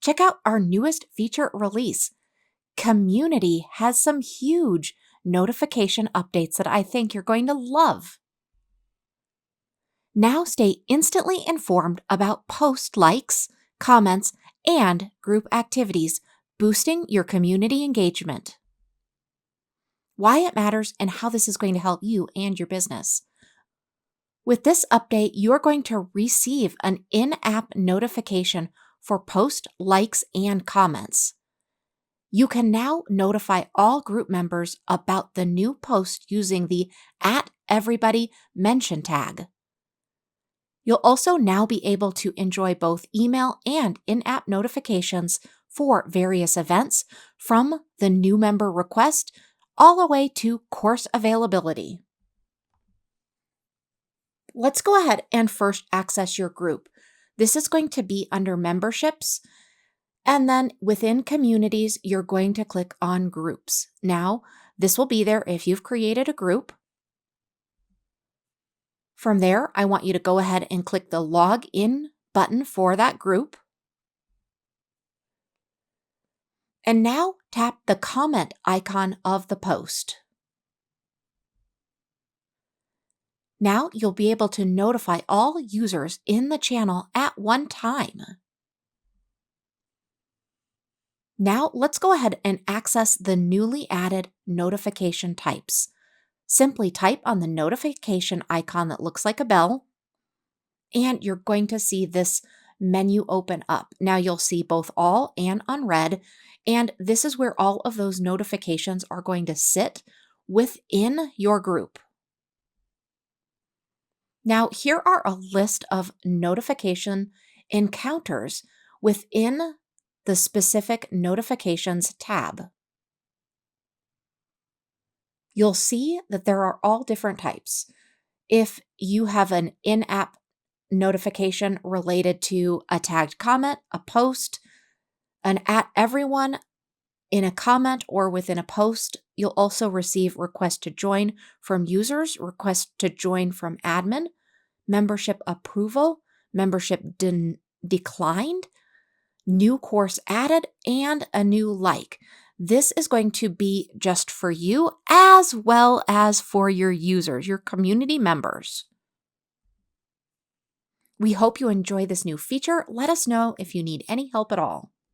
check out our newest feature release. Community has some huge notification updates that I think you're going to love. Now stay instantly informed about post likes, comments, and group activities, boosting your community engagement. Why it matters and how this is going to help you and your business. With this update, you're going to receive an in-app notification for post likes and comments. You can now notify all group members about the new post using the @everybody-mention tag. You'll also now be able to enjoy both email and in-app notifications for various events, from the new member request all the way to course availability. Let's go ahead and first access your group. This is going to be under memberships, and then within communities, you're going to click on groups. Now, this will be there if you've created a group. From there, I want you to go ahead and click the login button for that group. And now tap the comment icon of the post. Now you'll be able to notify all users in the channel at one time. Now let's go ahead and access the newly added notification types. Simply type on the notification icon that looks like a bell, and you're going to see this menu open up. Now you'll see both all and unread, and this is where all of those notifications are going to sit within your group. Now, here are a list of notification encounters within the specific notifications tab. You'll see that there are all different types. If you have an in-app notification related to a tagged comment, a post, an @everyone in a comment or within a post, you'll also receive requests to join from users, requests to join from admin, membership approval, membership declined, new course added, and a new like. This is going to be just for you as well as for your users, your community members. We hope you enjoy this new feature. Let us know if you need any help at all.